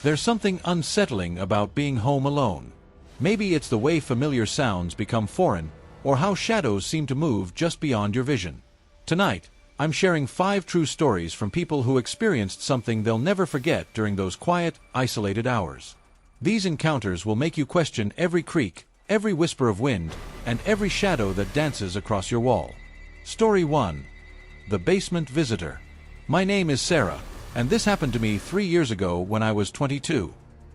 There's something unsettling about being home alone. Maybe it's the way familiar sounds become foreign, or how shadows seem to move just beyond your vision. Tonight, I'm sharing 5 true stories from people who experienced something they'll never forget during those quiet, isolated hours. These encounters will make you question every creak, every whisper of wind, and every shadow that dances across your wall. Story 1. The Basement Visitor. My name is Sarah, and this happened to me 3 years ago when I was 22.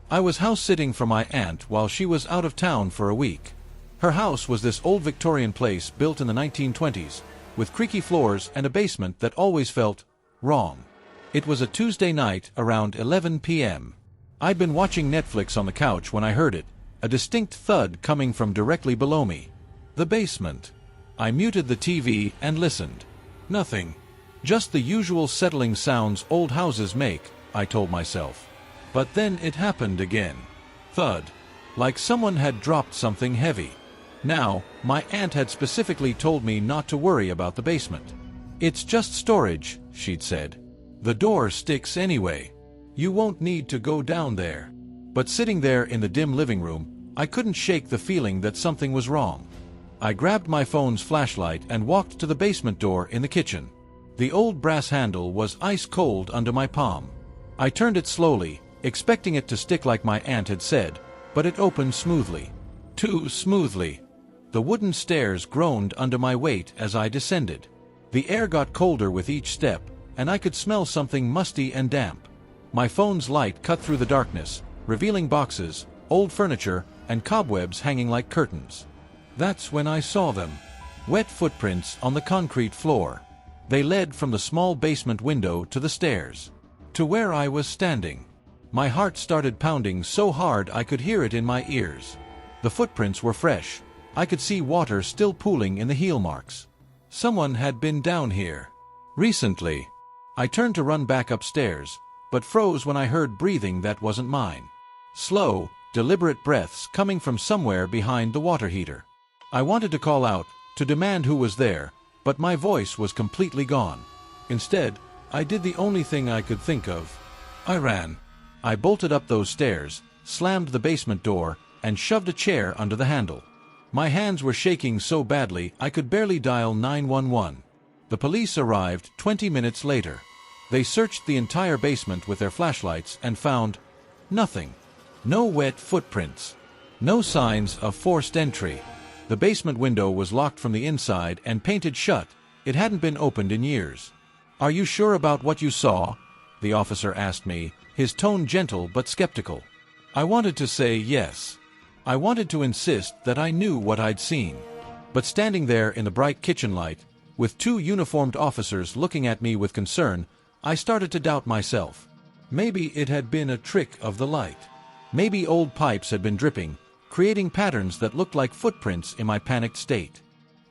I was house-sitting for my aunt while she was out of town for a week. Her house was this old Victorian place built in the 1920s, with creaky floors and a basement that always felt wrong. It was a Tuesday night around 11 p.m. I'd been watching Netflix on the couch when I heard it, a distinct thud coming from directly below me. The basement. I muted the TV and listened. Nothing. Just the usual settling sounds old houses make, I told myself. But then it happened again. Thud. Like someone had dropped something heavy. Now, my aunt had specifically told me not to worry about the basement. It's just storage, she'd said. The door sticks anyway. You won't need to go down there. But sitting there in the dim living room, I couldn't shake the feeling that something was wrong. I grabbed my phone's flashlight and walked to the basement door in the kitchen. The old brass handle was ice cold under my palm. I turned it slowly, expecting it to stick like my aunt had said, but it opened smoothly. Too smoothly. The wooden stairs groaned under my weight as I descended. The air got colder with each step, and I could smell something musty and damp. My phone's light cut through the darkness, revealing boxes, old furniture, and cobwebs hanging like curtains. That's when I saw them. Wet footprints on the concrete floor. They led from the small basement window to the stairs. To where I was standing. My heart started pounding so hard I could hear it in my ears. The footprints were fresh. I could see water still pooling in the heel marks. Someone had been down here. Recently. I turned to run back upstairs, but froze when I heard breathing that wasn't mine. Slow, deliberate breaths coming from somewhere behind the water heater. I wanted to call out, to demand who was there, but my voice was completely gone. Instead, I did the only thing I could think of. I ran. I bolted up those stairs, slammed the basement door, and shoved a chair under the handle. My hands were shaking so badly I could barely dial 911. The police arrived 20 minutes later. They searched the entire basement with their flashlights and found nothing. No wet footprints. No signs of forced entry. The basement window was locked from the inside and painted shut. It hadn't been opened in years. "Are you sure about what you saw?" the officer asked me, his tone gentle but skeptical. I wanted to say yes. I wanted to insist that I knew what I'd seen. But standing there in the bright kitchen light, with 2 uniformed officers looking at me with concern, I started to doubt myself. Maybe it had been a trick of the light. Maybe old pipes had been dripping, creating patterns that looked like footprints in my panicked state.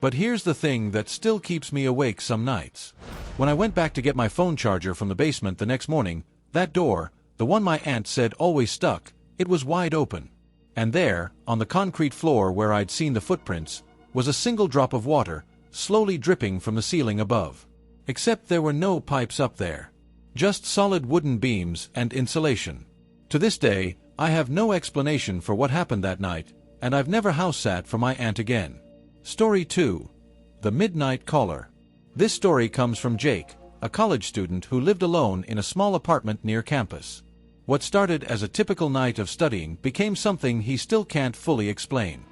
But here's the thing that still keeps me awake some nights. When I went back to get my phone charger from the basement the next morning, that door, the one my aunt said always stuck, it was wide open. And there, on the concrete floor where I'd seen the footprints, was a single drop of water, slowly dripping from the ceiling above. Except there were no pipes up there. Just solid wooden beams and insulation. To this day, I have no explanation for what happened that night, and I've never house-sat for my aunt again. Story 2. The Midnight Caller. This story comes from Jake, a college student who lived alone in a small apartment near campus. What started as a typical night of studying became something he still can't fully explain.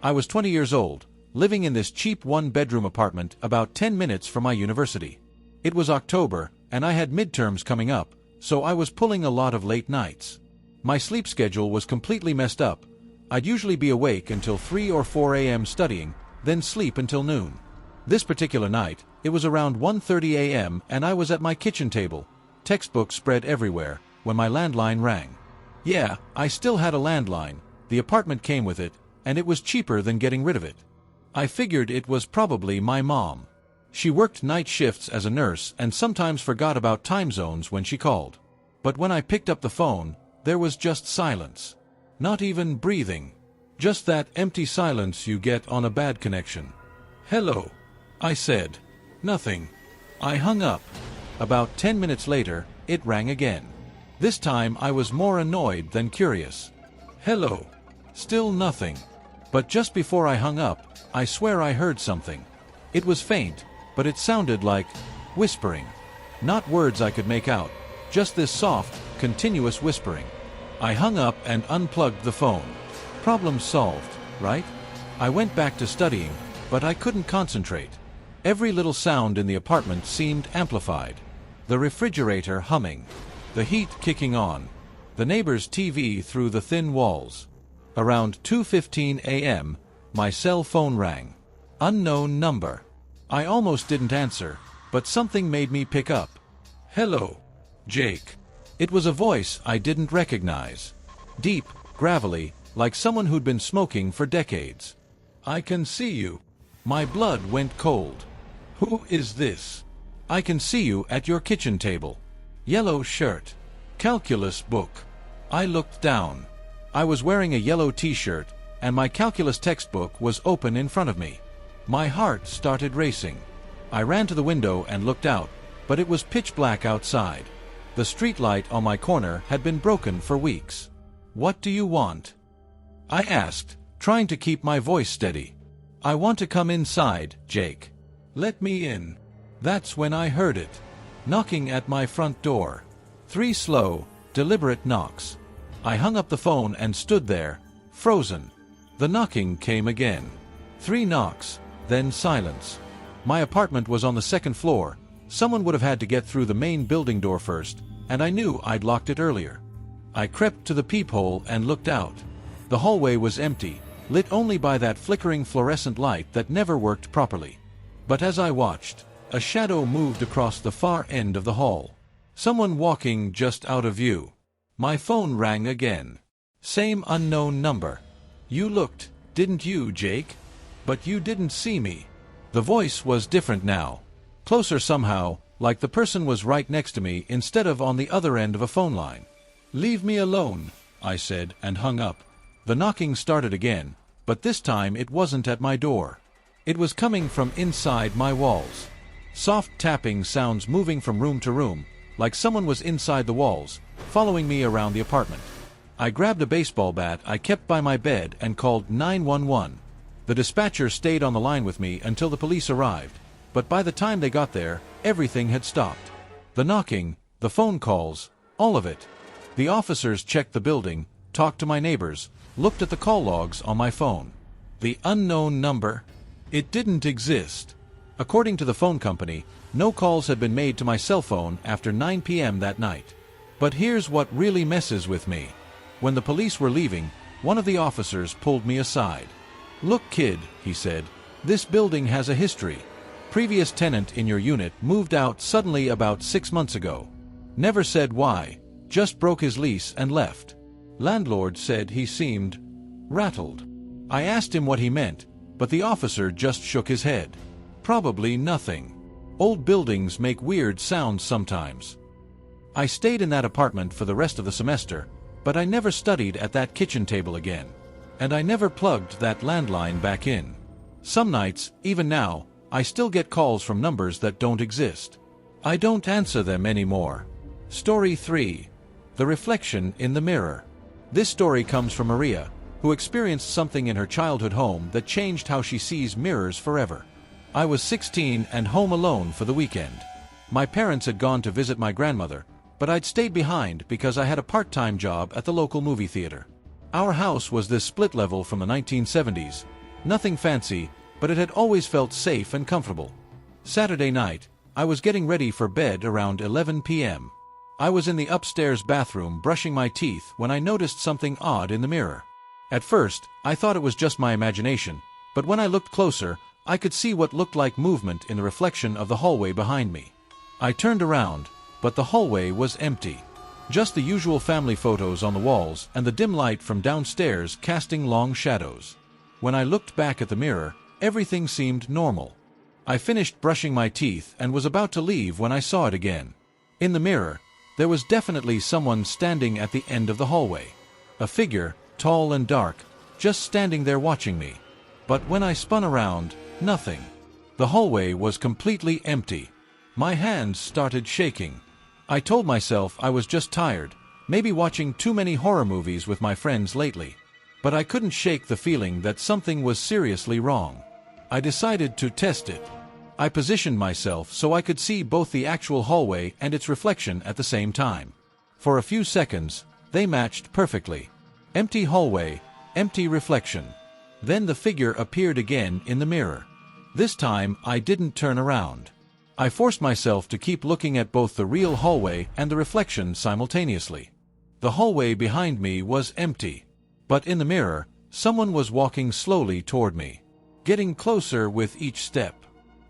I was 20 years old, living in this cheap 1-bedroom apartment about 10 minutes from my university. It was October, and I had midterms coming up, so I was pulling a lot of late nights. My sleep schedule was completely messed up. I'd usually be awake until 3 or 4 a.m. studying, then sleep until noon. This particular night, it was around 1:30 a.m. and I was at my kitchen table, textbooks spread everywhere, when my landline rang. Yeah, I still had a landline, the apartment came with it, and it was cheaper than getting rid of it. I figured it was probably my mom. She worked night shifts as a nurse and sometimes forgot about time zones when she called. But when I picked up the phone, there was just silence. Not even breathing. Just that empty silence you get on a bad connection. "Hello," I said. Nothing. I hung up. About 10 minutes later, it rang again. This time I was more annoyed than curious. Hello. Still nothing. But just before I hung up, I swear I heard something. It was faint, but it sounded like whispering. Not words I could make out, just this soft, continuous whispering. I hung up and unplugged the phone. Problem solved, right? I went back to studying, but I couldn't concentrate. Every little sound in the apartment seemed amplified. The refrigerator humming, the heat kicking on, the neighbor's TV through the thin walls. Around 2:15 a.m., my cell phone rang. Unknown number. I almost didn't answer, but something made me pick up. Hello, Jake. It was a voice I didn't recognize. Deep, gravelly, like someone who'd been smoking for decades. I can see you. My blood went cold. Who is this? I can see you at your kitchen table. Yellow shirt. Calculus book. I looked down. I was wearing a yellow t-shirt, and my calculus textbook was open in front of me. My heart started racing. I ran to the window and looked out, but it was pitch black outside. The street light on my corner had been broken for weeks. What do you want? I asked, trying to keep my voice steady. I want to come inside, Jake. Let me in. That's when I heard it. Knocking at my front door. 3 slow, deliberate knocks. I hung up the phone and stood there, frozen. The knocking came again. 3 knocks, then silence. My apartment was on the 2nd floor. Someone would have had to get through the main building door first, and I knew I'd locked it earlier. I crept to the peephole and looked out. The hallway was empty, lit only by that flickering fluorescent light that never worked properly. But as I watched, a shadow moved across the far end of the hall. Someone walking just out of view. My phone rang again. Same unknown number. You looked, didn't you, Jake? But you didn't see me. The voice was different now. Closer somehow, like the person was right next to me instead of on the other end of a phone line. Leave me alone, I said and hung up. The knocking started again, but this time it wasn't at my door. It was coming from inside my walls. Soft tapping sounds moving from room to room, like someone was inside the walls, following me around the apartment. I grabbed a baseball bat I kept by my bed and called 911. The dispatcher stayed on the line with me until the police arrived, but by the time they got there, everything had stopped. The knocking, the phone calls, all of it. The officers checked the building, talked to my neighbors, looked at the call logs on my phone. The unknown number? It didn't exist. According to the phone company, no calls had been made to my cell phone after 9 p.m. that night. But here's what really messes with me. When the police were leaving, one of the officers pulled me aside. Look, kid, he said, this building has a history. Previous tenant in your unit moved out suddenly about 6 months ago. Never said why, just broke his lease and left. Landlord said he seemed rattled. I asked him what he meant, but the officer just shook his head. Probably nothing. Old buildings make weird sounds sometimes. I stayed in that apartment for the rest of the semester, but I never studied at that kitchen table again. And I never plugged that landline back in. Some nights, even now, I still get calls from numbers that don't exist. I don't answer them anymore. Story 3. The reflection in the mirror. This story comes from Maria, who experienced something in her childhood home that changed how she sees mirrors forever. I was 16 and home alone for the weekend. My parents had gone to visit my grandmother, but I'd stayed behind because I had a part-time job at the local movie theater. Our house was this split level from the 1970s. Nothing fancy, but it had always felt safe and comfortable. Saturday night, I was getting ready for bed around 11 p.m. I was in the upstairs bathroom brushing my teeth when I noticed something odd in the mirror. At first, I thought it was just my imagination, but when I looked closer, I could see what looked like movement in the reflection of the hallway behind me. I turned around, but the hallway was empty. Just the usual family photos on the walls and the dim light from downstairs casting long shadows. When I looked back at the mirror, everything seemed normal. I finished brushing my teeth and was about to leave when I saw it again. In the mirror, there was definitely someone standing at the end of the hallway. A figure, tall and dark, just standing there watching me. But when I spun around, nothing. The hallway was completely empty. My hands started shaking. I told myself I was just tired, Maybe watching too many horror movies with my friends lately. But I couldn't shake the feeling that something was seriously wrong. I decided to test it. I positioned myself so I could see both the actual hallway and its reflection at the same time. For a few seconds, they matched perfectly. Empty hallway, empty reflection. Then the figure appeared again in the mirror. This time, I didn't turn around. I forced myself to keep looking at both the real hallway and the reflection simultaneously. The hallway behind me was empty. But in the mirror, someone was walking slowly toward me, getting closer with each step.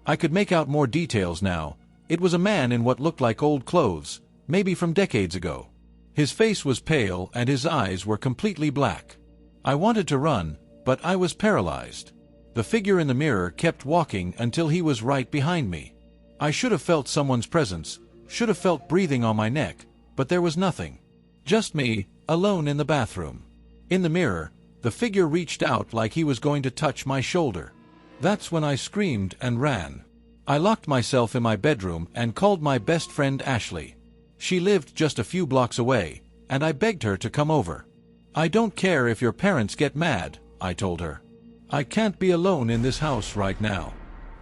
I could make out more details now. It was a man in what looked like old clothes, maybe from decades ago. His face was pale and his eyes were completely black. I wanted to run, but I was paralyzed. The figure in the mirror kept walking until he was right behind me. I should have felt someone's presence, should have felt breathing on my neck, but there was nothing. Just me, alone in the bathroom. In the mirror, the figure reached out like he was going to touch my shoulder. That's when I screamed and ran. I locked myself in my bedroom and called my best friend Ashley. She lived just a few blocks away, and I begged her to come over. "I don't care if your parents get mad," I told her. "I can't be alone in this house right now."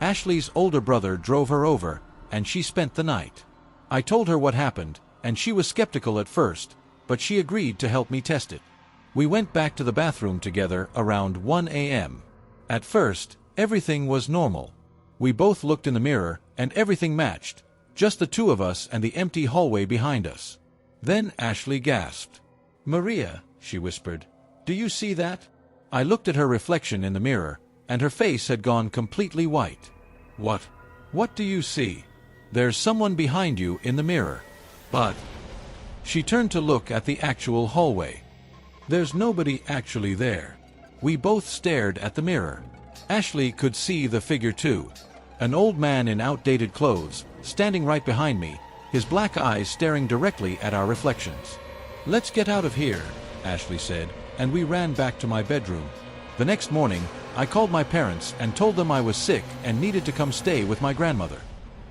Ashley's older brother drove her over, and she spent the night. I told her what happened, and she was skeptical at first, but she agreed to help me test it. We went back to the bathroom together around 1 a.m. At first, everything was normal. We both looked in the mirror, and everything matched, just the two of us and the empty hallway behind us. Then Ashley gasped. "Maria," she whispered, "do you see that?" I looked at her reflection in the mirror, and her face had gone completely white. What do you see?" "There's someone behind you in the mirror." "But..." She turned to look at the actual hallway. "There's nobody actually there." We both stared at the mirror. Ashley could see the figure too. An old man in outdated clothes, standing right behind me, his black eyes staring directly at our reflections. "Let's get out of here," Ashley said, and we ran back to my bedroom. The next morning, I called my parents and told them I was sick and needed to come stay with my grandmother.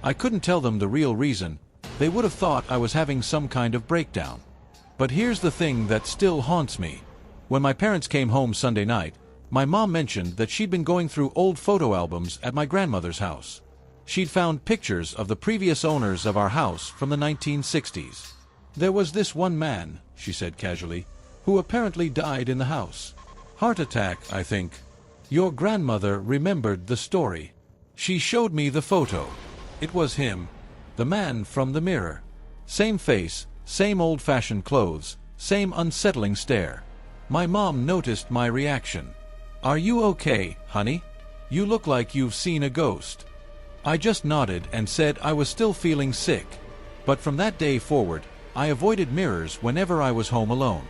I couldn't tell them the real reason. They would have thought I was having some kind of breakdown. But here's the thing that still haunts me. When my parents came home Sunday night, my mom mentioned that she'd been going through old photo albums at my grandmother's house. She'd found pictures of the previous owners of our house from the 1960s. "There was this one man," she said casually, "who apparently died in the house. Heart attack, I think. Your grandmother remembered the story. She showed me the photo. It was him. The man from the mirror. Same face, same old-fashioned clothes, same unsettling stare." My mom noticed my reaction. "Are you okay, honey? You look like you've seen a ghost." I just nodded and said I was still feeling sick. But from that day forward, I avoided mirrors whenever I was home alone.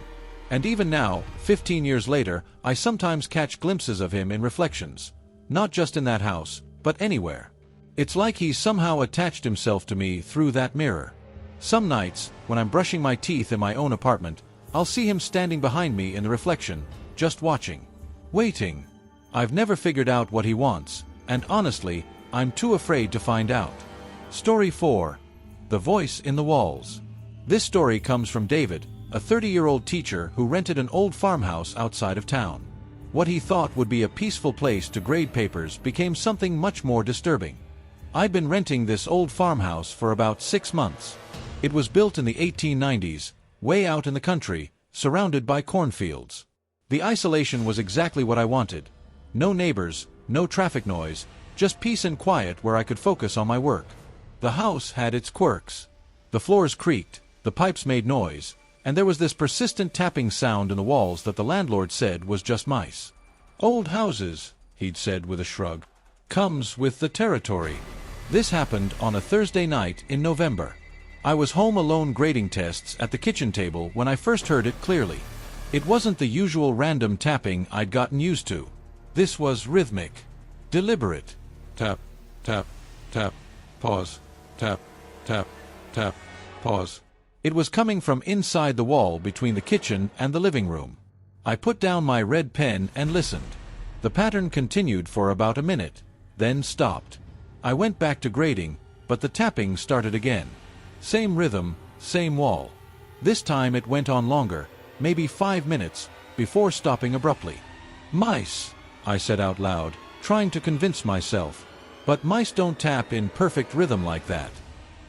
And even now, 15 years later, I sometimes catch glimpses of him in reflections. Not just in that house, but anywhere. It's like he's somehow attached himself to me through that mirror. Some nights, when I'm brushing my teeth in my own apartment, I'll see him standing behind me in the reflection, just watching. Waiting. I've never figured out what he wants, and honestly, I'm too afraid to find out. Story 4. The Voice in the Walls. This story comes from David, a 30-year-old teacher who rented an old farmhouse outside of town. What he thought would be a peaceful place to grade papers became something much more disturbing. I'd been renting this old farmhouse for about 6 months. It was built in the 1890s, way out in the country, surrounded by cornfields. The isolation was exactly what I wanted. No neighbors, no traffic noise, just peace and quiet where I could focus on my work. The house had its quirks. The floors creaked, the pipes made noise, and there was this persistent tapping sound in the walls that the landlord said was just mice. "Old houses," he'd said with a shrug, "comes with the territory." This happened on a Thursday night in November. I was home alone grading tests at the kitchen table when I first heard it clearly. It wasn't the usual random tapping I'd gotten used to. This was rhythmic, deliberate. Tap, tap, tap, pause, tap, tap, tap, pause. It was coming from inside the wall between the kitchen and the living room. I put down my red pen and listened. The pattern continued for about a minute, then stopped. I went back to grading, but the tapping started again. Same rhythm, same wall. This time it went on longer, maybe 5 minutes, before stopping abruptly. "Mice," I said out loud, trying to convince myself. But mice don't tap in perfect rhythm like that.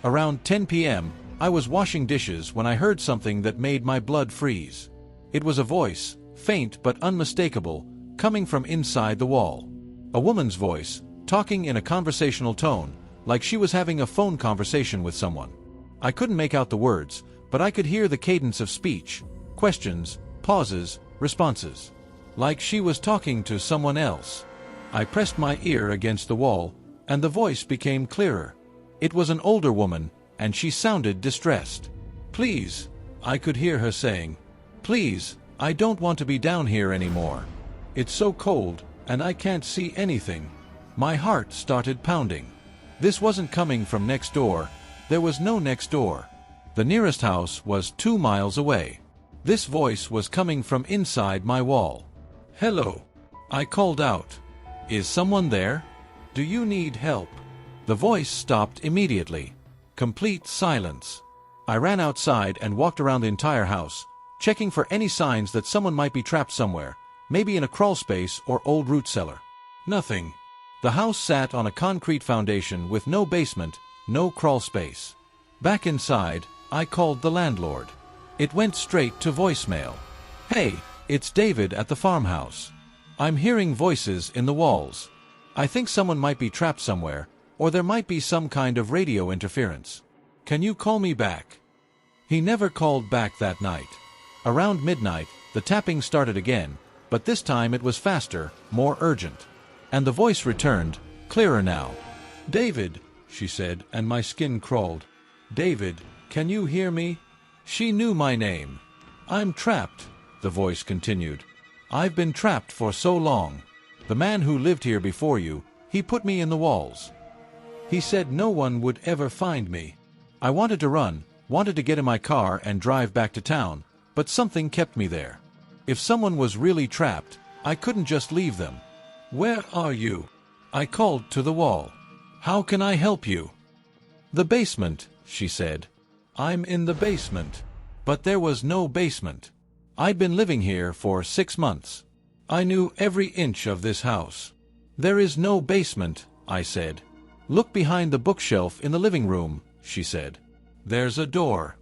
Around 10 p.m., I was washing dishes when I heard something that made my blood freeze. It was a voice, faint but unmistakable, coming from inside the wall. A woman's voice, talking in a conversational tone, like she was having a phone conversation with someone. I couldn't make out the words, but I could hear the cadence of speech, questions, pauses, responses. Like she was talking to someone else. I pressed my ear against the wall, and the voice became clearer. It was an older woman, and she sounded distressed. "Please," I could hear her saying. "Please, I don't want to be down here anymore. It's so cold, and I can't see anything." My heart started pounding. This wasn't coming from next door. There was no next door. The nearest house was 2 miles away. This voice was coming from inside my wall. "Hello," I called out. "Is someone there? Do you need help?" The voice stopped immediately. Complete silence. I ran outside and walked around the entire house, checking for any signs that someone might be trapped somewhere, maybe in a crawl space or old root cellar. Nothing. The house sat on a concrete foundation with no basement, no crawl space. Back inside, I called the landlord. It went straight to voicemail. "Hey, it's David at the farmhouse. I'm hearing voices in the walls. I think someone might be trapped somewhere, or there might be some kind of radio interference. Can you call me back?" He never called back that night. Around midnight, the tapping started again, but this time it was faster, more urgent. And the voice returned, clearer now. "David," she said, and my skin crawled. "David, can you hear me?" She knew my name. "I'm trapped," the voice continued. "I've been trapped for so long. The man who lived here before you, he put me in the walls. He said no one would ever find me. I wanted to run, wanted to get in my car and drive back to town, but something kept me there. If someone was really trapped, I couldn't just leave them. Where are you?" I called to the wall. "How can I help you?" "The basement," she said. "I'm in the basement." But there was no basement. I'd been living here for 6 months. I knew every inch of this house. "There is no basement," I said. "Look behind the bookshelf in the living room," she said. "There's a door."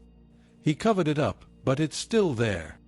He covered it up, but it's still there.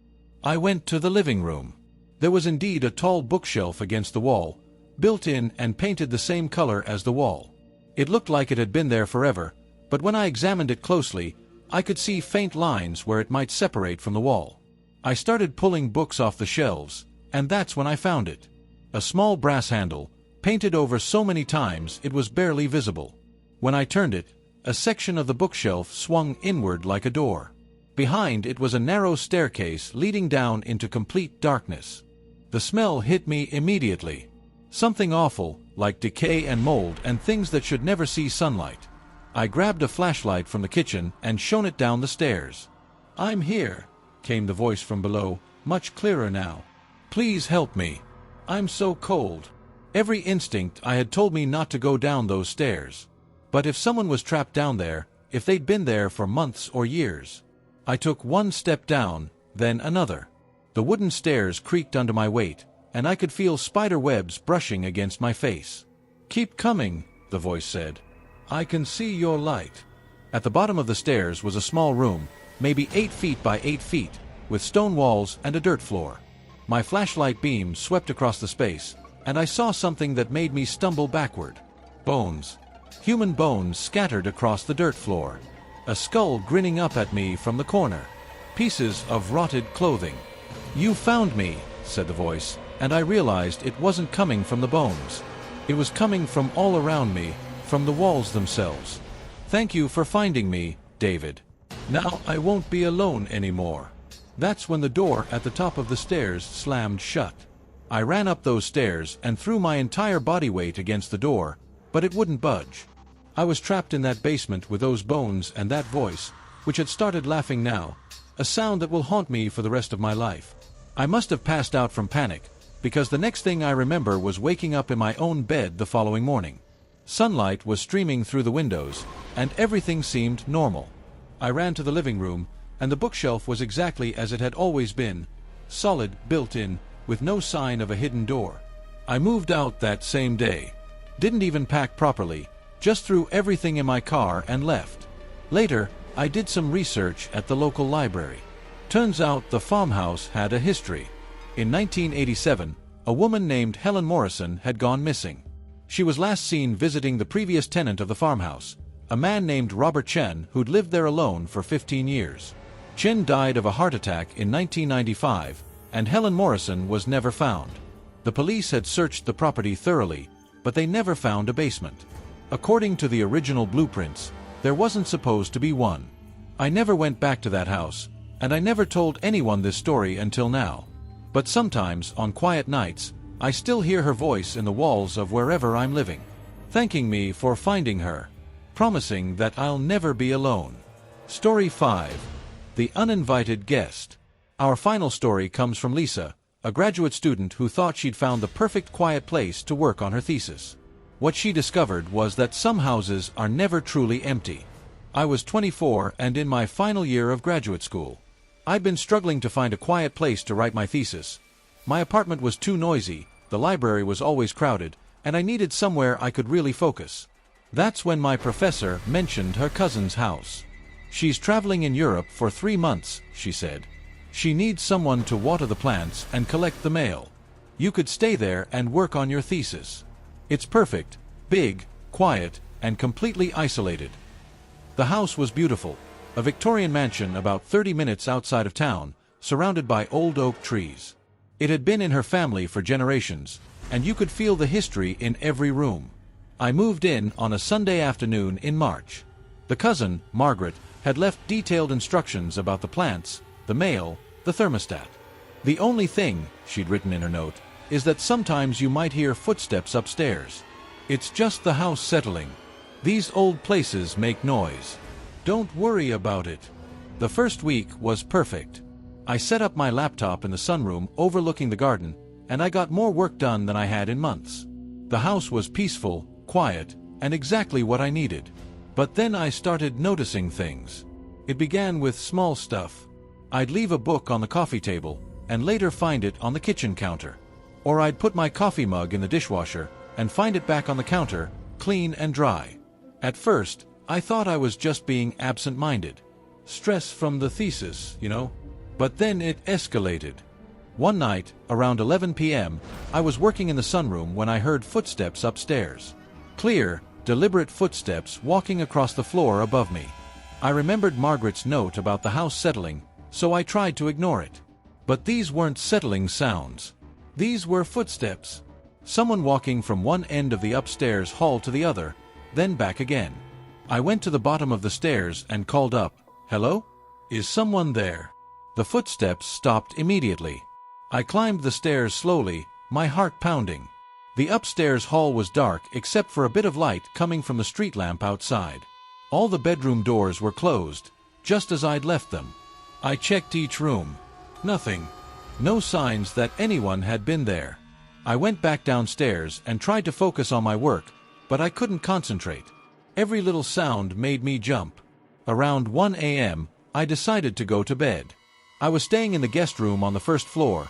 I went to the living room. There was indeed a tall bookshelf against the wall, built in and painted the same color as the wall. It looked like it had been there forever, but when I examined it closely, I could see faint lines where it might separate from the wall. I started pulling books off the shelves, and that's when I found it. A small brass handle, painted over so many times it was barely visible. When I turned it, a section of the bookshelf swung inward like a door. Behind it was a narrow staircase leading down into complete darkness. The smell hit me immediately. Something awful, like decay and mold and things that should never see sunlight. I grabbed a flashlight from the kitchen and shone it down the stairs. "I'm here," came the voice from below, much clearer now. "Please help me. I'm so cold." Every instinct I had told me not to go down those stairs. But if someone was trapped down there, if they'd been there for months or years. I took one step down, then another. The wooden stairs creaked under my weight, and I could feel spider webs brushing against my face. "Keep coming," the voice said. "I can see your light." At the bottom of the stairs was a small room, maybe 8 feet by 8 feet, with stone walls and a dirt floor. My flashlight beam swept across the space, and I saw something that made me stumble backward. Bones. Human bones scattered across the dirt floor. A skull grinning up at me from the corner. Pieces of rotted clothing. "You found me," said the voice, and I realized it wasn't coming from the bones. It was coming from all around me, from the walls themselves. "Thank you for finding me, David. Now I won't be alone anymore." That's when the door at the top of the stairs slammed shut. I ran up those stairs and threw my entire body weight against the door, but it wouldn't budge. I was trapped in that basement with those bones and that voice, which had started laughing now, a sound that will haunt me for the rest of my life. I must have passed out from panic, because the next thing I remember was waking up in my own bed the following morning. Sunlight was streaming through the windows, and everything seemed normal. I ran to the living room, and the bookshelf was exactly as it had always been, solid, built-in, with no sign of a hidden door. I moved out that same day. Didn't even pack properly, just threw everything in my car and left. Later, I did some research at the local library. Turns out the farmhouse had a history. In 1987, a woman named Helen Morrison had gone missing. She was last seen visiting the previous tenant of the farmhouse, a man named Robert Chen who'd lived there alone for 15 years. Chen died of a heart attack in 1995, and Helen Morrison was never found. The police had searched the property thoroughly, but they never found a basement. According to the original blueprints, there wasn't supposed to be one. I never went back to that house, and I never told anyone this story until now. But sometimes, on quiet nights, I still hear her voice in the walls of wherever I'm living, thanking me for finding her, promising that I'll never be alone. Story 5. The Uninvited Guest. Our final story comes from Lisa, a graduate student who thought she'd found the perfect quiet place to work on her thesis. What she discovered was that some houses are never truly empty. I was 24 and in my final year of graduate school. I'd been struggling to find a quiet place to write my thesis. My apartment was too noisy, the library was always crowded, and I needed somewhere I could really focus. That's when my professor mentioned her cousin's house. She's traveling in Europe for 3 months, she said. She needs someone to water the plants and collect the mail. You could stay there and work on your thesis. It's perfect, big, quiet, and completely isolated. The house was beautiful, a Victorian mansion about 30 minutes outside of town, surrounded by old oak trees. It had been in her family for generations, and you could feel the history in every room. I moved in on a Sunday afternoon in March. The cousin, Margaret, had left detailed instructions about the plants, the mail, the thermostat. The only thing, she'd written in her note, is that sometimes you might hear footsteps upstairs. It's just the house settling. These old places make noise. Don't worry about it. The first week was perfect. I set up my laptop in the sunroom overlooking the garden, and I got more work done than I had in months. The house was peaceful, quiet, and exactly what I needed. But then I started noticing things. It began with small stuff. I'd leave a book on the coffee table, and later find it on the kitchen counter. Or I'd put my coffee mug in the dishwasher, and find it back on the counter, clean and dry. At first, I thought I was just being absent-minded. Stress from the thesis, you know? But then it escalated. One night, around 11 p.m., I was working in the sunroom when I heard footsteps upstairs. Clear, deliberate footsteps walking across the floor above me. I remembered Margaret's note about the house settling, so I tried to ignore it. But these weren't settling sounds. These were footsteps. Someone walking from one end of the upstairs hall to the other, then back again. I went to the bottom of the stairs and called up, "Hello? Is someone there?" The footsteps stopped immediately. I climbed the stairs slowly, my heart pounding. The upstairs hall was dark except for a bit of light coming from the street lamp outside. All the bedroom doors were closed, just as I'd left them. I checked each room. Nothing. No signs that anyone had been there. I went back downstairs and tried to focus on my work, but I couldn't concentrate. Every little sound made me jump. Around 1 a.m., I decided to go to bed. I was staying in the guest room on the first floor.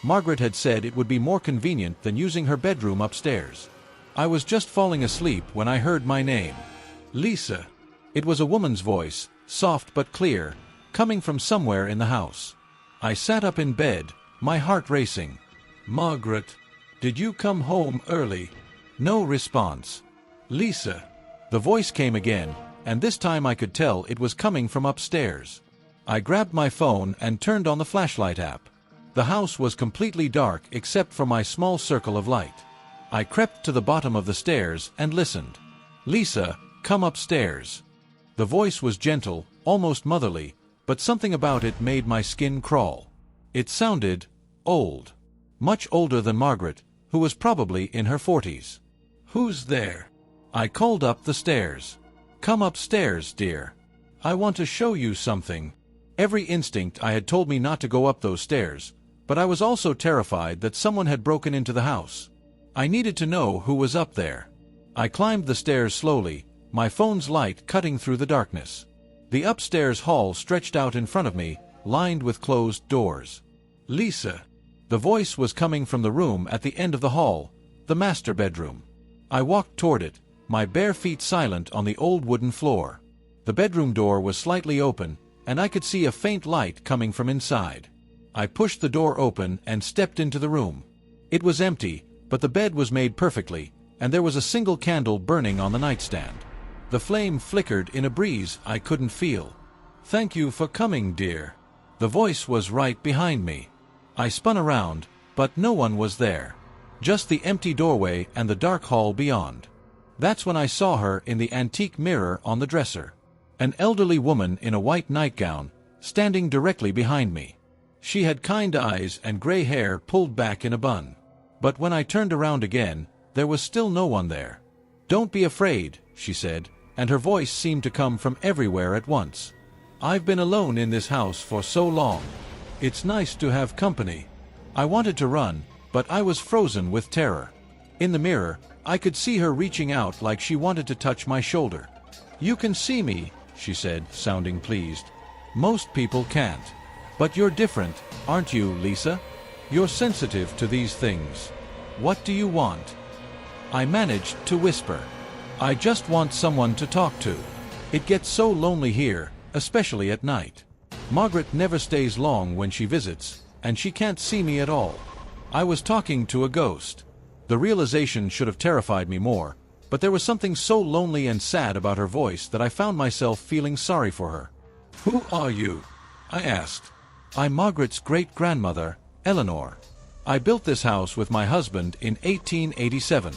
Margaret had said it would be more convenient than using her bedroom upstairs. I was just falling asleep when I heard my name. Lisa. It was a woman's voice, soft but clear, coming from somewhere in the house. I sat up in bed, my heart racing. "Margaret, did you come home early?" No response. "Lisa." The voice came again, and this time I could tell it was coming from upstairs. I grabbed my phone and turned on the flashlight app. The house was completely dark except for my small circle of light. I crept to the bottom of the stairs and listened. "Lisa, come upstairs." The voice was gentle, almost motherly, but something about it made my skin crawl. It sounded old. Much older than Margaret, who was probably in her 40s. "Who's there?" I called up the stairs. "Come upstairs, dear. I want to show you something." Every instinct I had told me not to go up those stairs, but I was also terrified that someone had broken into the house. I needed to know who was up there. I climbed the stairs slowly, my phone's light cutting through the darkness. The upstairs hall stretched out in front of me, lined with closed doors. "Lisa." The voice was coming from the room at the end of the hall, the master bedroom. I walked toward it, my bare feet silent on the old wooden floor. The bedroom door was slightly open, and I could see a faint light coming from inside. I pushed the door open and stepped into the room. It was empty, but the bed was made perfectly, and there was a single candle burning on the nightstand. The flame flickered in a breeze I couldn't feel. "Thank you for coming, dear." The voice was right behind me. I spun around, but no one was there. Just the empty doorway and the dark hall beyond. That's when I saw her in the antique mirror on the dresser. An elderly woman in a white nightgown, standing directly behind me. She had kind eyes and gray hair pulled back in a bun. But when I turned around again, there was still no one there. "Don't be afraid," she said, and her voice seemed to come from everywhere at once. "I've been alone in this house for so long. It's nice to have company." I wanted to run, but I was frozen with terror. In the mirror, I could see her reaching out like she wanted to touch my shoulder. "You can see me," she said, sounding pleased. "Most people can't. But you're different, aren't you, Lisa? You're sensitive to these things. What do you want?" I managed to whisper. "I just want someone to talk to. It gets so lonely here, especially at night. Margaret never stays long when she visits, and she can't see me at all." I was talking to a ghost. The realization should have terrified me more, but there was something so lonely and sad about her voice that I found myself feeling sorry for her. "Who are you?" I asked. "I'm Margaret's great-grandmother, Eleanor. I built this house with my husband in 1887.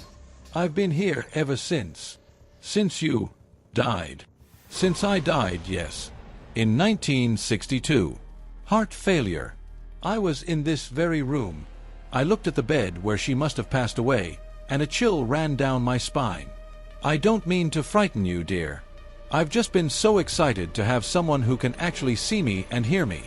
I've been here ever since." "Since you died?" "Since I died, yes. In 1962. Heart failure. I was in this very room." I looked at the bed where she must have passed away, and a chill ran down my spine. "I don't mean to frighten you, dear. I've just been so excited to have someone who can actually see me and hear me.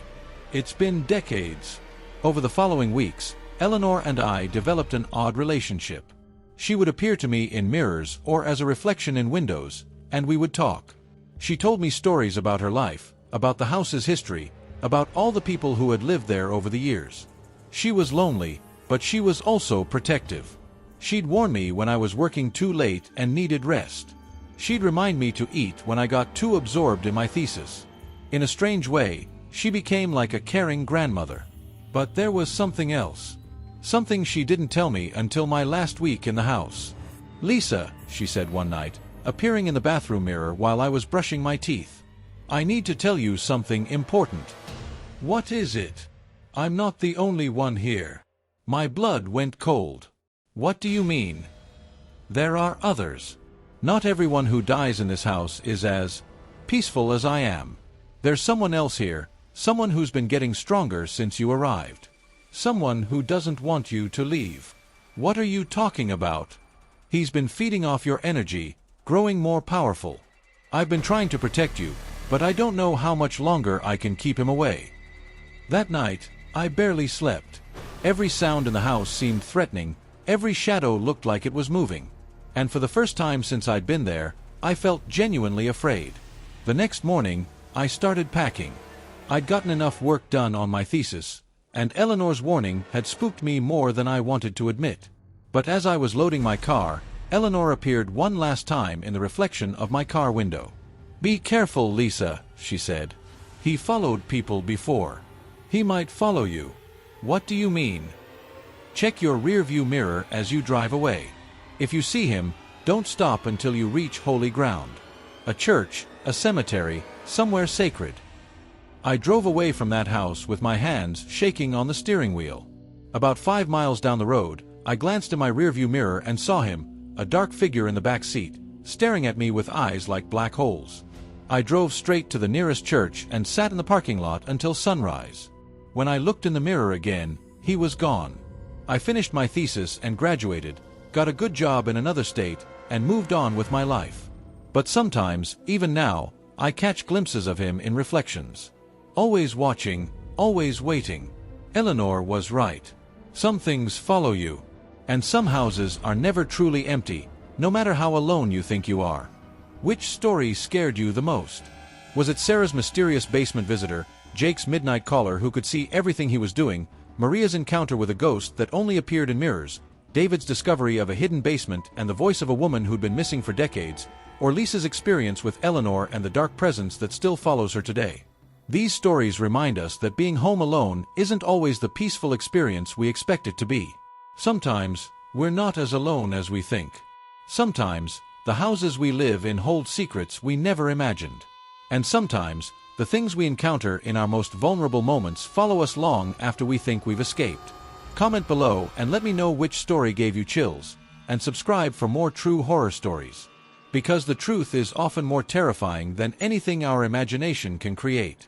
It's been decades." Over the following weeks, Eleanor and I developed an odd relationship. She would appear to me in mirrors or as a reflection in windows, and we would talk. She told me stories about her life, about the house's history, about all the people who had lived there over the years. She was lonely, but she was also protective. She'd warn me when I was working too late and needed rest. She'd remind me to eat when I got too absorbed in my thesis. In a strange way, she became like a caring grandmother. But there was something else. Something she didn't tell me until my last week in the house. "Lisa," she said one night, appearing in the bathroom mirror while I was brushing my teeth. "I need to tell you something important." "What is it?" "I'm not the only one here." My blood went cold. "What do you mean?" "There are others. Not everyone who dies in this house is as peaceful as I am. There's someone else here, someone who's been getting stronger since you arrived. Someone who doesn't want you to leave." "What are you talking about?" "He's been feeding off your energy, growing more powerful. I've been trying to protect you, but I don't know how much longer I can keep him away." That night, I barely slept. Every sound in the house seemed threatening, every shadow looked like it was moving. And for the first time since I'd been there, I felt genuinely afraid. The next morning, I started packing. I'd gotten enough work done on my thesis, and Eleanor's warning had spooked me more than I wanted to admit. But as I was loading my car, Eleanor appeared one last time in the reflection of my car window. "Be careful, Lisa," she said. "He followed people before. He might follow you." "What do you mean?" "Check your rearview mirror as you drive away. If you see him, don't stop until you reach holy ground. A church, a cemetery, somewhere sacred." I drove away from that house with my hands shaking on the steering wheel. About 5 miles down the road, I glanced in my rearview mirror and saw him, a dark figure in the back seat, staring at me with eyes like black holes. I drove straight to the nearest church and sat in the parking lot until sunrise. When I looked in the mirror again, he was gone. I finished my thesis and graduated, got a good job in another state, and moved on with my life. But sometimes, even now, I catch glimpses of him in reflections. Always watching, always waiting. Eleanor was right. Some things follow you. And some houses are never truly empty, no matter how alone you think you are. Which story scared you the most? Was it Sarah's mysterious basement visitor, Jake's midnight caller who could see everything he was doing, Maria's encounter with a ghost that only appeared in mirrors, David's discovery of a hidden basement and the voice of a woman who'd been missing for decades, or Lisa's experience with Eleanor and the dark presence that still follows her today? These stories remind us that being home alone isn't always the peaceful experience we expect it to be. Sometimes, we're not as alone as we think. Sometimes, the houses we live in hold secrets we never imagined. And sometimes, the things we encounter in our most vulnerable moments follow us long after we think we've escaped. Comment below and let me know which story gave you chills, and subscribe for more true horror stories. Because the truth is often more terrifying than anything our imagination can create.